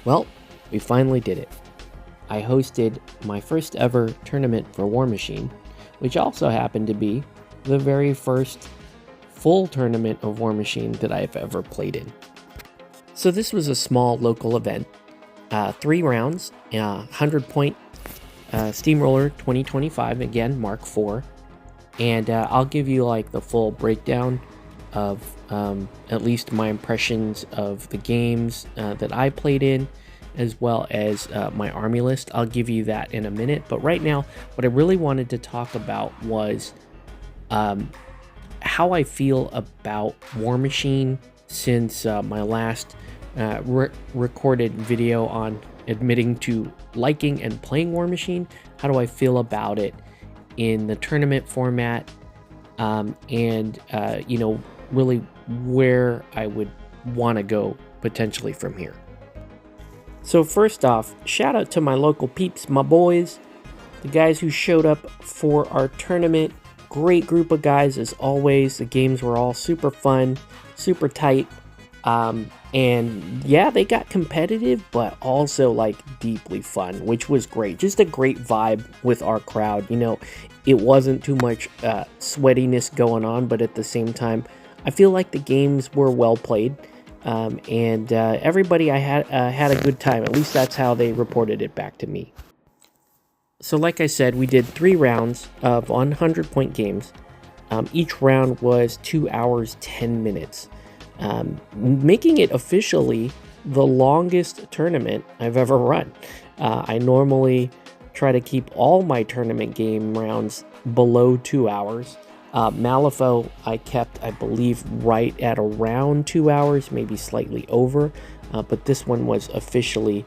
Well, we finally did it. I hosted my first ever tournament for Warmachine, which also happened to be the very first full tournament of Warmachine that I've ever played in. So this was a small local event, 3 rounds, 100-point Steamroller 2025, again, Mark IV. And I'll give you like the full breakdown of at least my impressions of the games that I played in, as well as my army list. I'll give you that in a minute. But right now, what I really wanted to talk about was how I feel about Warmachine since my last recorded video on admitting to liking and playing Warmachine. How do I feel about it in the tournament format, and really where I would want to go potentially from here. So first off, shout out to my local peeps, my boys, the guys who showed up for our tournament. Great group of guys as always. The games were all super fun, super tight, and yeah, they got competitive, but also like deeply fun, which was great. Just a great vibe with our crowd. It wasn't too much sweatiness going on, but at the same time, I feel like the games were well played, and everybody I had a good time. At least that's how they reported it back to me. So like I said, we did 3 rounds of 100-point games. Each round was 2 hours, 10 minutes, making it officially the longest tournament I've ever run. I normally try to keep all my tournament game rounds below 2 hours. Malifaux I kept, I believe, right at around 2 hours, maybe slightly over, but this one was officially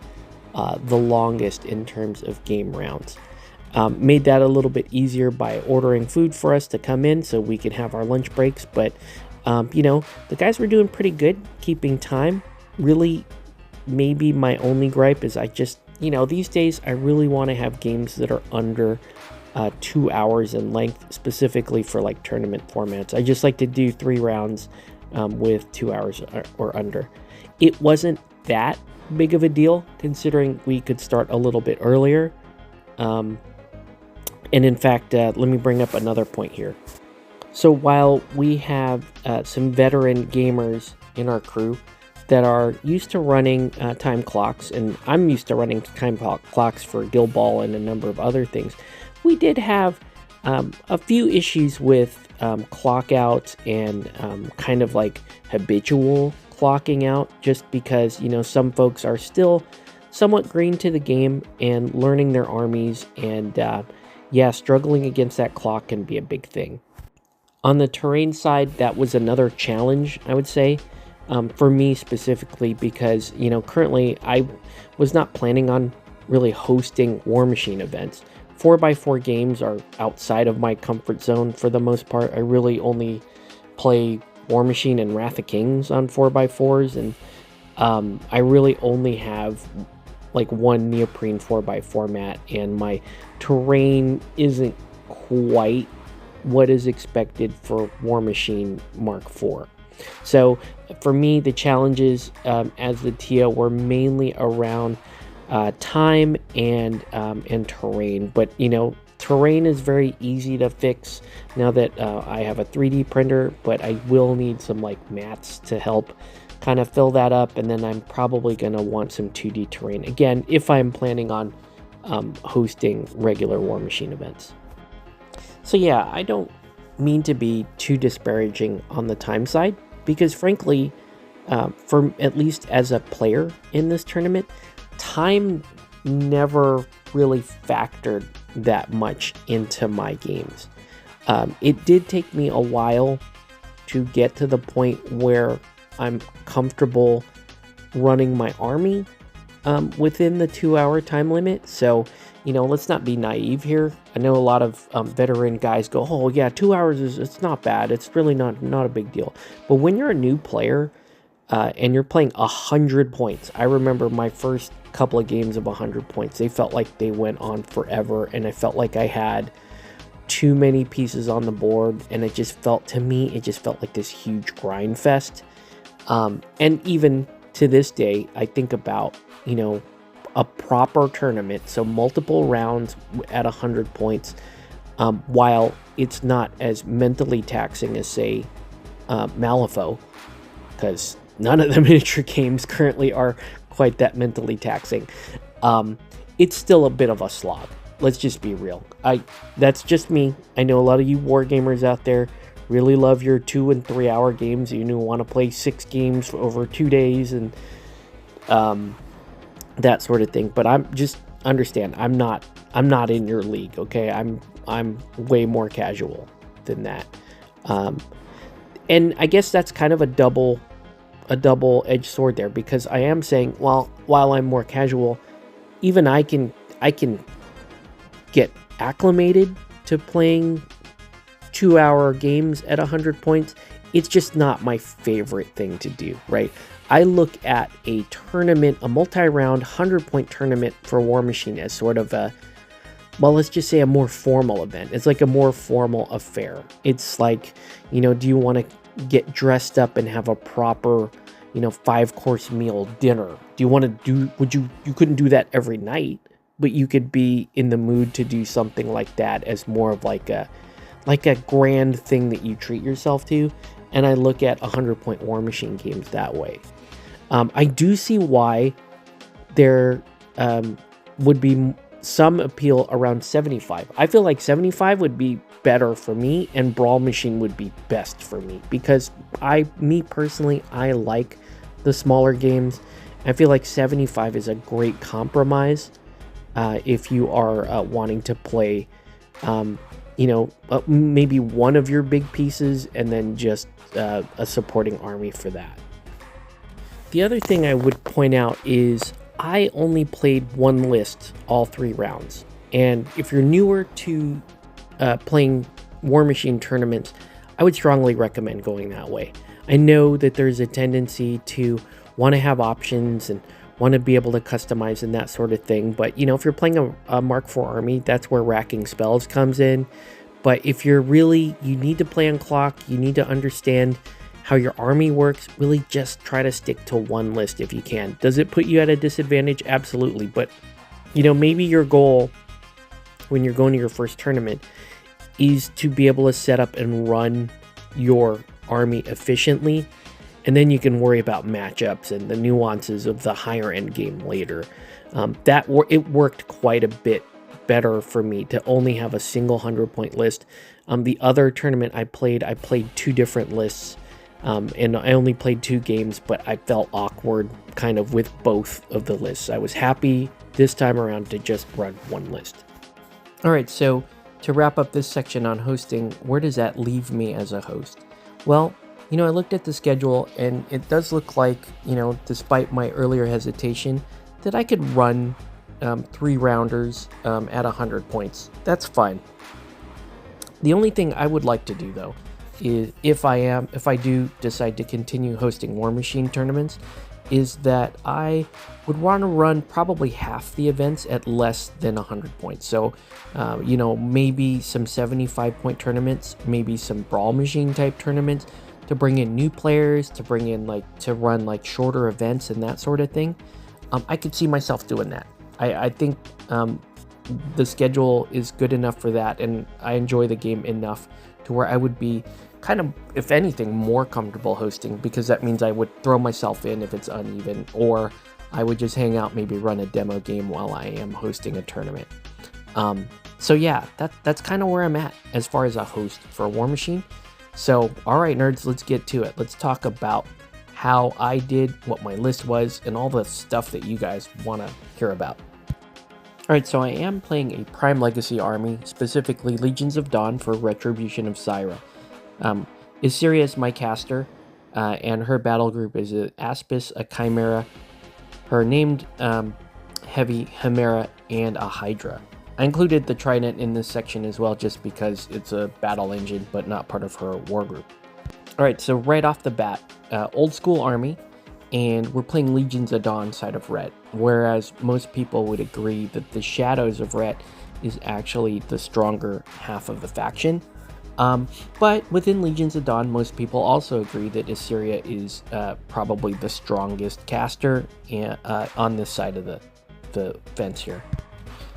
the longest in terms of game rounds. Made that a little bit easier by ordering food for us to come in so we could have our lunch breaks, but the guys were doing pretty good keeping time. Really, maybe my only gripe is I just, these days I really want to have games that are under 2 hours in length, specifically for like tournament formats. I just like to do 3 rounds with 2 hours or under. It wasn't that big of a deal considering we could start a little bit earlier. And in fact, let me bring up another point here. So while we have some veteran gamers in our crew that are used to running time clocks, and I'm used to running time clocks for Guild Ball and a number of other things, we did have a few issues with clock out and kind of like habitual clocking out, just because, some folks are still somewhat green to the game and learning their armies, and struggling against that clock can be a big thing. On the terrain side, that was another challenge, I would say, for me specifically, because, currently I was not planning on really hosting Warmachine events. 4x4 games are outside of my comfort zone for the most part. I really only play Warmachine and Wrath of Kings on 4x4s, and I really only have like one neoprene 4x4 mat, and my terrain isn't quite what is expected for Warmachine Mark IV. So for me, the challenges as the TO were mainly around time and terrain. But terrain is very easy to fix now that I have a 3D printer, but I will need some like mats to help kind of fill that up, and then I'm probably going to want some 2D terrain again if I'm planning on hosting regular Warmachine events. So yeah, I don't mean to be too disparaging on the time side, because frankly, for at least as a player in this tournament, time never really factored that much into my games. It did take me a while to get to the point where I'm comfortable running my army within the 2-hour time limit. So, let's not be naive here. I know a lot of veteran guys go, oh yeah, 2 hours it's not bad. It's really not a big deal. But when you're a new player and you're playing 100 points, I remember my first couple of games of 100 points. They felt like they went on forever, and I felt like I had too many pieces on the board, and it just felt like this huge grind fest. And even to this day, I think about, a proper tournament, so multiple rounds at 100 points, while it's not as mentally taxing as, say, Malifaux, because none of the miniature games currently are quite that mentally taxing. It's still a bit of a slog. Let's just be real. That's just me. I know a lot of you war gamers out there really love your 2 and 3 hour games. You want to play 6 games over 2 days and that sort of thing. But I'm just understand. I'm not in your league. Okay, I'm way more casual than that. And I guess that's kind of a double-edged sword there, because I am saying, well, while I'm more casual, even I can get acclimated to playing 2-hour games at 100 points. It's just not my favorite thing to do, right? I look at a tournament, a multi-round 100-point tournament for Warmachine as sort of a, well, let's just say a more formal event. It's like a more formal affair. It's like, do you want to get dressed up and have a proper, 5-course meal dinner? Do you want to you couldn't do that every night, but you could be in the mood to do something like that as more of like a grand thing that you treat yourself to. And I look at 100-point Warmachine games that way. I do see why there would be some appeal around 75. I feel like 75 would be better for me, and Brawl Machine would be best for me, because me personally, I like the smaller games. I feel like 75 is a great compromise if you are wanting to play, maybe one of your big pieces and then just a supporting army for that. The other thing I would point out is I only played one list all 3 rounds. And if you're newer to playing Warmachine tournaments, I would strongly recommend going that way. I know that there's a tendency to want to have options and want to be able to customize and that sort of thing. But, if you're playing a Mark IV army, that's where racking spells comes in. But if you need to play on clock, you need to understand how your army works, really just try to stick to one list if you can. Does it put you at a disadvantage? Absolutely. But, maybe your goal when you're going to your first tournament is to be able to set up and run your army efficiently, and then you can worry about matchups and the nuances of the higher end game later. It worked quite a bit better for me to only have a single 100-point list. The other tournament I played 2 different lists, and I only played 2 games, but I felt awkward kind of with both of the lists. I was happy this time around to just run one list. All right, so to wrap up this section on hosting, where does that leave me as a host? Well, I looked at the schedule, and it does look like, despite my earlier hesitation, that I could run 3 rounders at 100 points. That's fine. The only thing I would like to do, though, is if I do decide to continue hosting Warmachine tournaments, is that I would want to run probably half the events at less than 100 points. So, maybe some 75-point tournaments, maybe some Brawl Machine type tournaments to bring in new players, to run shorter events and that sort of thing. I could see myself doing that. I think the schedule is good enough for that, and I enjoy the game enough to where I would be kind of, if anything, more comfortable hosting, because that means I would throw myself in if it's uneven, or I would just hang out, maybe run a demo game while I am hosting a tournament. So yeah, that's kind of where I'm at as far as a host for Warmachine. So, all right, nerds, let's get to it. Let's talk about how I did, what my list was, and all the stuff that you guys want to hear about. All right, so I am playing a Prime Legacy army, specifically Legions of Dawn for Retribution of Syra. Issyria is my caster, and her battle group is an Aspis, a Chimera, her named Heavy Chimera, and a Hydra. I included the Trident in this section as well, just because it's a battle engine, but not part of her war group. All right, so right off the bat, old school army, and we're playing Legions of Dawn side of Ret, whereas most people would agree that the Shadows of Ret is actually the stronger half of the faction. But within Legions of Dawn, most people also agree that Assyria is probably the strongest caster on this side of the fence here.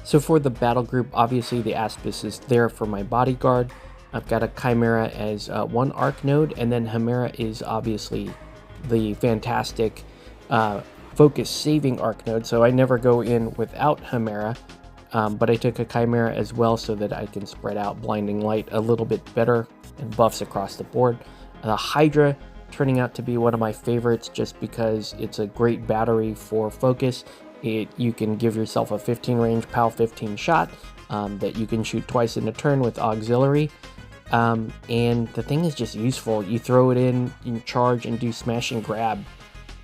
So for the battle group, obviously the Aspis is there for my bodyguard. I've got a Chimera as one arc node, and then Chimera is obviously the fantastic focus saving arc node, so I never go in without Chimera. But I took a Chimera as well so that I can spread out Blinding Light a little bit better and buffs across the board. The Hydra turning out to be one of my favorites just because it's a great battery for focus. You can give yourself a 15 range PAL 15 shot that you can shoot twice in a turn with auxiliary. And the thing is just useful. You throw it in, you charge, and do smash and grab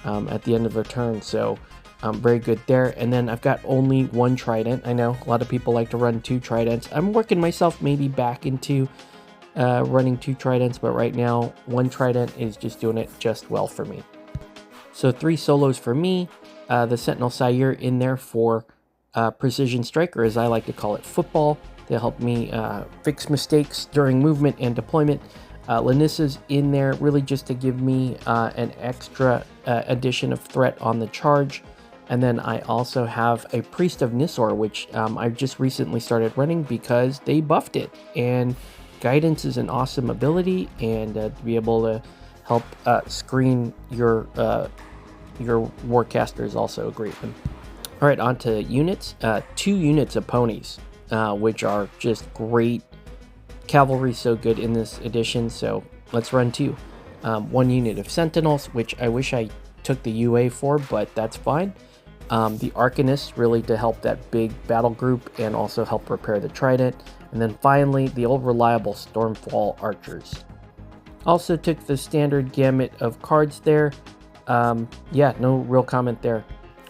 at the end of the turn. So very good there. And then I've got only one trident. I know a lot of people like to run 2 tridents. I'm working myself maybe back into running 2 tridents, but right now 1 trident is just doing it just well for me. So 3 solos for me. The Sentinel Sire in there for precision strike, or as I like to call it, football, to help me fix mistakes during movement and deployment. Lanissa's in there really just to give me an extra addition of threat on the charge. And then I also have a Priest of Nisor, which I've just recently started running because they buffed it. And Guidance is an awesome ability, and to be able to help screen your Warcaster is also a great one. All right, on to units. 2 units of ponies, which are just great. Cavalry's so good in this edition, so let's run 2. 1 unit of Sentinels, which I wish I took the UA for, but that's fine. The Arcanist, really to help that big battle group and also help repair the Trident. And then finally, the old reliable Stormfall Archers. Also took the standard gamut of cards there. Yeah, no real comment there.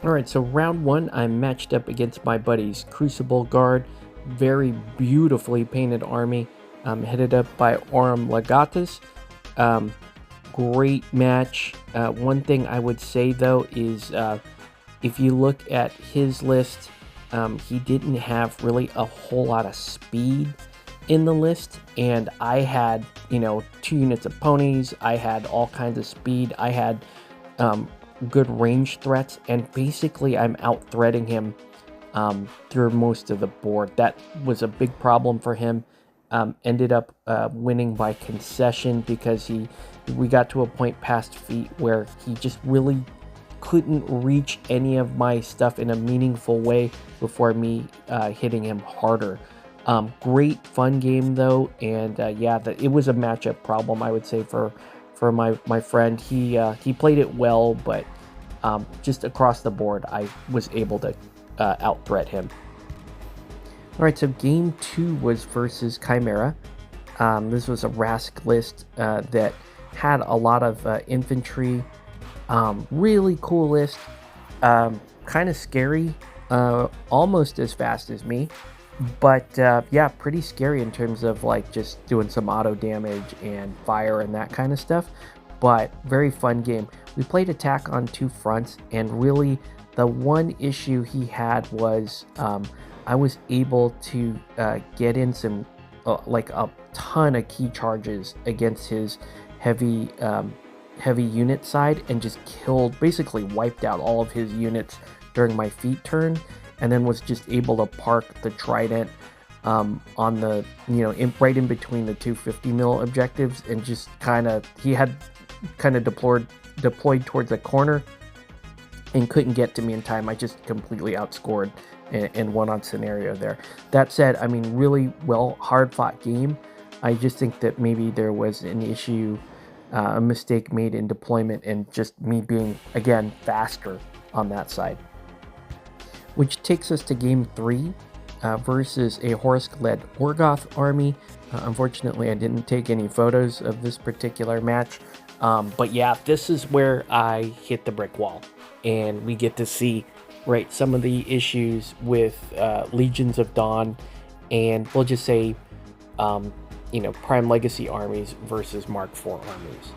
Alright, so round 1, I'm matched up against my buddy's Crucible Guard. Very beautifully painted army, headed up by Aurum Legatus. Great match. One thing I would say though is if you look at his list, he didn't have really a whole lot of speed in the list, and I had, 2 units of ponies, I had all kinds of speed, I had good range threats, and basically I'm out-threading him through most of the board. That was a big problem for him. Ended up winning by concession because we got to a point past feet where he just really couldn't reach any of my stuff in a meaningful way before me hitting him harder. Great fun game though, and yeah, it was a matchup problem, I would say, for my friend. He played it well, but just across the board I was able to out-threat him. Alright, so game 2 was versus Chimera. This was a Rask list that had a lot of infantry. Really cool list. Kind of scary. Almost as fast as me. But yeah, pretty scary in terms of like just doing some auto damage and fire and that kind of stuff. But very fun game. We played attack on 2 fronts, and really the one issue he had was I was able to get in some like a ton of key charges against his heavy unit side, and just basically wiped out all of his units during my feet turn, and then was just able to park the Trident on the, right in between the 250 mil objectives, and just he had deployed towards a corner and couldn't get to me in time. I just completely outscored and won on scenario there. That said, I mean, really hard fought game. I just think that maybe there was an issue, a mistake made in deployment, and just me being, again, faster on that side. Which takes us to game 3 versus a Horsk-led Orgoth army. Unfortunately, I didn't take any photos of this particular match. But yeah, this is where I hit the brick wall, and we get to see some of the issues with Legions of Dawn, and we'll just say Prime Legacy armies versus Mark IV armies.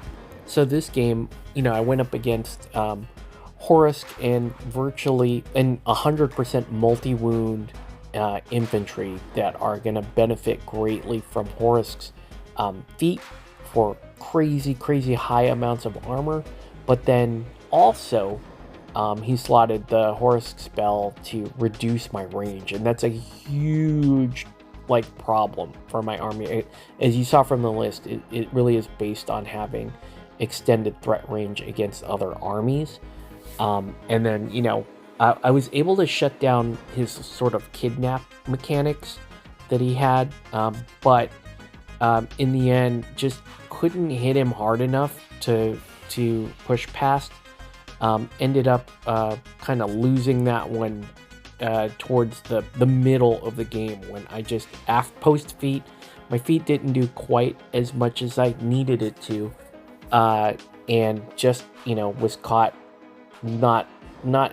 So this game, I went up against Horsk and virtually 100% multi-wound infantry that are going to benefit greatly from Horsk's feat for crazy high amounts of armor, but then also he slotted the Horus spell to reduce my range, and that's a huge like problem for my army. As you saw from the list, it really is based on having extended threat range against other armies. And then, I was able to shut down his sort of kidnap mechanics that he had, but in the end, just couldn't hit him hard enough to push past. Ended up kind of losing that one towards the middle of the game, when I just post feat, my feat didn't do quite as much as I needed it to, and just was caught not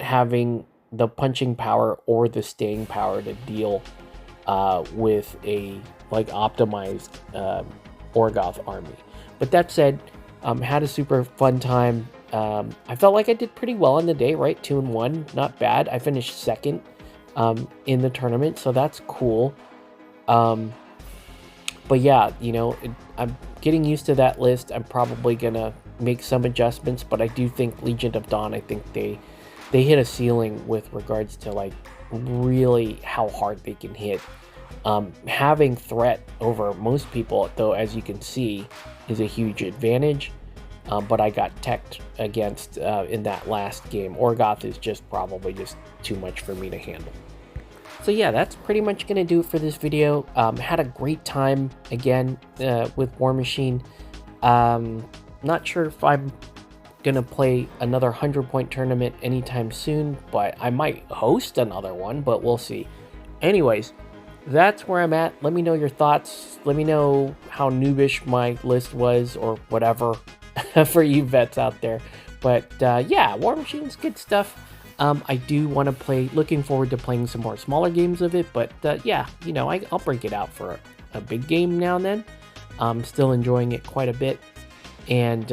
having the punching power or the staying power to deal with a like optimized Orgoth army. But that said, had a super fun time. I felt like I did pretty well in the day, right? 2-1, not bad. I finished second in the tournament, so that's cool. But yeah, I'm getting used to that list. I'm probably gonna make some adjustments, but I do think Legion of Dawn, I think they hit a ceiling with regards to like really how hard they can hit. Having threat over most people, though, as you can see, is a huge advantage. But I got teched against in that last game. Orgoth is probably just too much for me to handle. So yeah, that's pretty much going to do it for this video. Had a great time again with Warmachine. Not sure if I'm going to play another 100-point tournament anytime soon, but I might host another one, but we'll see. Anyways, that's where I'm at. Let me know your thoughts. Let me know how noobish my list was or whatever for you vets out there. But yeah, Warmachine's good stuff. I do want to play, looking forward to playing some more smaller games of it, but yeah, I'll break it out for a big game now and then. I'm still enjoying it quite a bit. And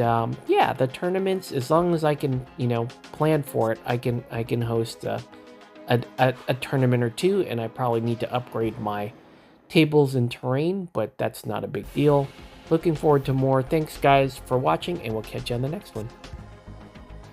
yeah, the tournaments, as long as I can, plan for it, I can host a tournament or two, and I probably need to upgrade my tables and terrain, but that's not a big deal. Looking forward to more. Thanks guys for watching, and we'll catch you on the next one.